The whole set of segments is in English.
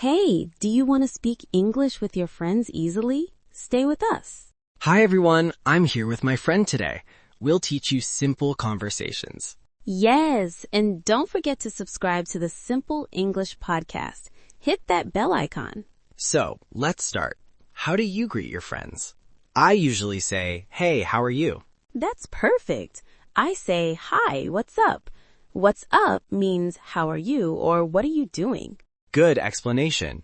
Hey, do you want to speak English with your friends easily? Stay with us. Hi everyone, I'm here with my friend today. We'll teach you simple conversations. Yes, and don't forget to subscribe to the Simple English podcast. Hit that bell icon. So, let's start. How do you greet your friends? I usually say, hey, how are you? That's perfect. I say, hi, what's up? What's up means how are you or what are you doing? Good explanation.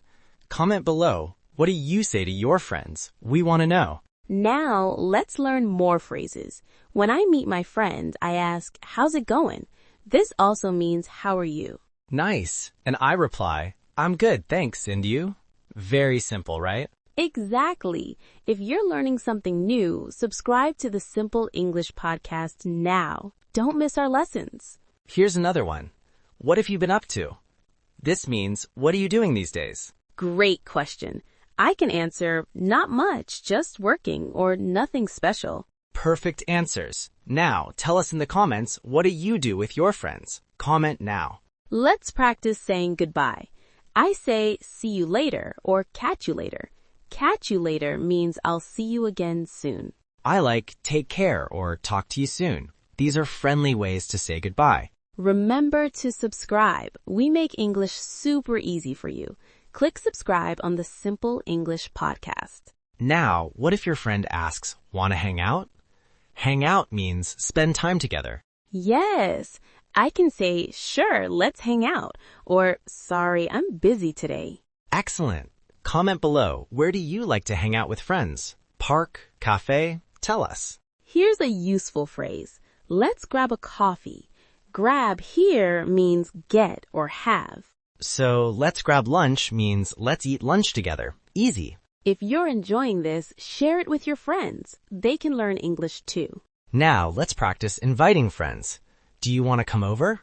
Comment below. What do you say to your friends? We want to know. Now, let's learn more phrases. When I meet my friend, I ask, how's it going? This also means, how are you? Nice. And I reply, I'm good, thanks, and you? Very simple, right? Exactly. If you're learning something new, subscribe to the Simple English podcast now. Don't miss our lessons. Here's another one. What have you been up to? This means, what are you doing these days? Great question. I can answer, not much, just working, or nothing special. Perfect answers. Now, tell us in the comments, what do you do with your friends? Comment now. Let's practice saying goodbye. I say, see you later, or catch you later. Catch you later means I'll see you again soon. I like take care or talk to you soon. These are friendly ways to say goodbye. Remember to subscribe. We make English super easy for you. Click subscribe on the Simple English podcast. Now, what if your friend asks, want to hang out? Hang out means spend time together. Yes, I can say, sure, let's hang out, or sorry, I'm busy today. Excellent. Comment below, where do you like to hang out with friends? Park, cafe? Tell us. Here's a useful phrase. Let's grab a coffee. Grab here means get or have. So, let's grab lunch means let's eat lunch together. Easy. If you're enjoying this, share it with your friends. They can learn English too. Now, let's practice inviting friends. Do you want to come over?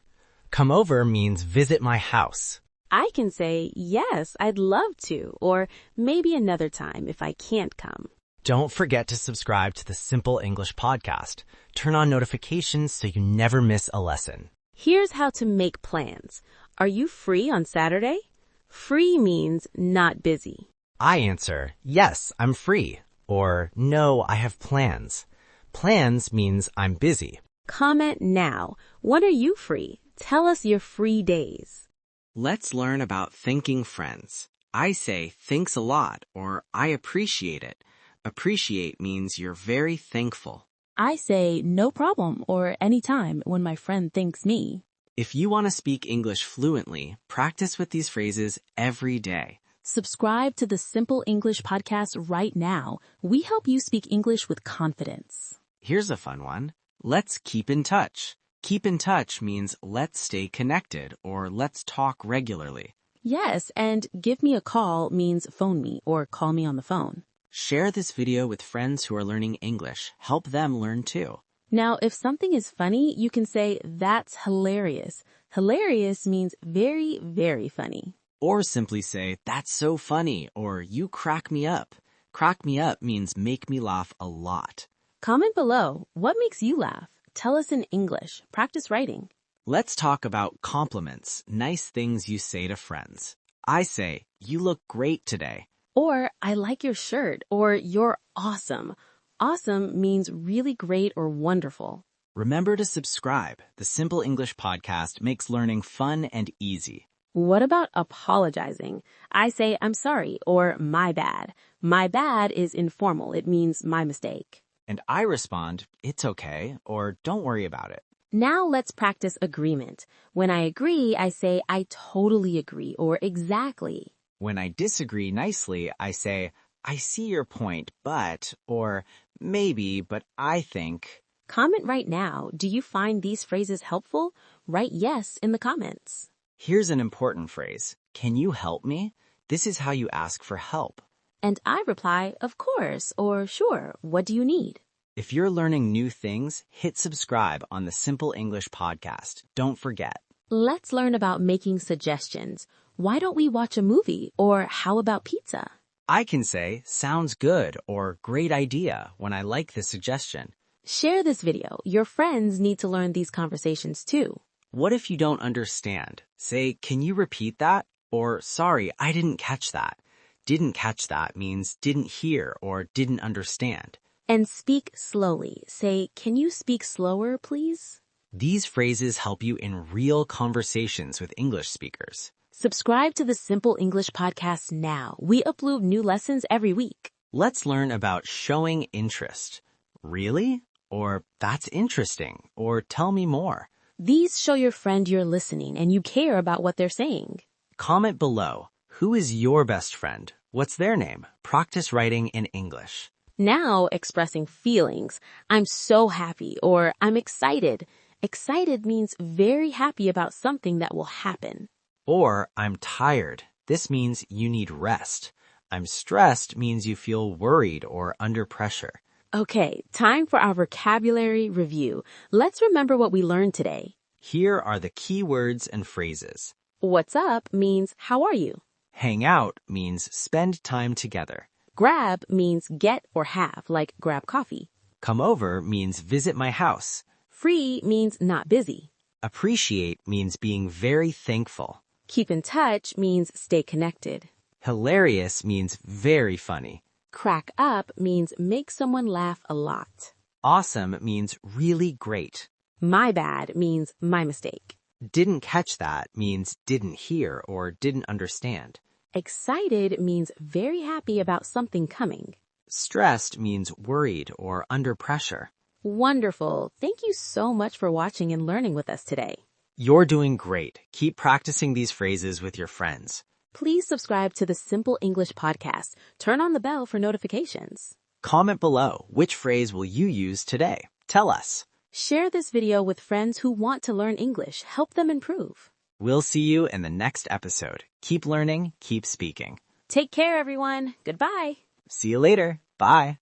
Come over means visit my house. I can say, yes, I'd love to, or maybe another time if I can't come. Don't forget to subscribe to the Simple English podcast. Turn on notifications so you never miss a lesson. Here's how to make plans. Are you free on Saturday? Free means not busy. I answer, yes, I'm free. Or, no, I have plans. Plans means I'm busy. Comment now. When are you free? Tell us your free days. Let's learn about thanking friends. I say thanks a lot or I appreciate it. Appreciate means you're very thankful. I say no problem or anytime when my friend thanks me. If you want to speak English fluently, practice with these phrases every day. Subscribe to the Simple English podcast right now. We help you speak English with confidence. Here's a fun one. Let's keep in touch. Keep in touch means let's stay connected or let's talk regularly. Yes, and give me a call means phone me or call me on the phone. Share this video with friends who are learning English. Help them learn too. Now, if something is funny, you can say, that's hilarious. Hilarious means very, very funny. Or simply say, that's so funny, or you crack me up. Crack me up means make me laugh a lot. Comment below. What makes you laugh? Tell us in English. Practice writing. Let's talk about compliments, nice things you say to friends. I say, you look great today. Or, I like your shirt, or you're awesome. Awesome means really great or wonderful. Remember to subscribe. The Simple English podcast makes learning fun and easy. What about apologizing? I say, I'm sorry, or my bad. My bad is informal. It means my mistake. And I respond, it's okay, or don't worry about it. Now let's practice agreement. When I agree, I say, I totally agree, or exactly. When I disagree nicely, I say, I see your point, but, or maybe, but I think. Comment right now. Do you find these phrases helpful? Write yes in the comments. Here's an important phrase. Can you help me? This is how you ask for help. And I reply, of course, or sure, what do you need? If you're learning new things, hit subscribe on the Simple English podcast. Don't forget. Let's learn about making suggestions. Why don't we watch a movie? Or how about pizza? I can say, sounds good or great idea when I like this suggestion. Share this video. Your friends need to learn these conversations too. What if you don't understand? Say, can you repeat that? Or sorry, I didn't catch that. Didn't catch that means didn't hear or didn't understand. And speak slowly. Say, can you speak slower, please? These phrases help you in real conversations with English speakers. Subscribe to the Simple English podcast now. We upload new lessons every week. Let's learn about showing interest. Really? Or that's interesting. Or tell me more. These show your friend you're listening and you care about what they're saying. Comment below. Who is your best friend? What's their name? Practice writing in English. Now expressing feelings. I'm so happy or I'm excited. Excited means very happy about something that will happen. Or I'm tired. This means you need rest. I'm stressed means you feel worried or under pressure. Okay, time for our vocabulary review. Let's remember what we learned today. Here are the key words and phrases. What's up means how are you? Hang out means spend time together. Grab means get or have, like grab coffee. Come over means visit my house. Free means not busy. Appreciate means being very thankful. Keep in touch means stay connected. Hilarious means very funny. Crack up means make someone laugh a lot. Awesome means really great. My bad means my mistake. Didn't catch that means didn't hear or didn't understand. Excited means very happy about something coming. Stressed means worried or under pressure. Wonderful. Thank you so much for watching and learning with us today. You're doing great. Keep practicing these phrases with your friends. Please subscribe to the Simple English podcast. Turn on the bell for notifications. Comment below, which phrase will you use today? Tell us. Share this video with friends who want to learn English. Help them improve. We'll see you in the next episode. Keep learning, keep speaking. Take care, everyone. Goodbye. See you later. Bye.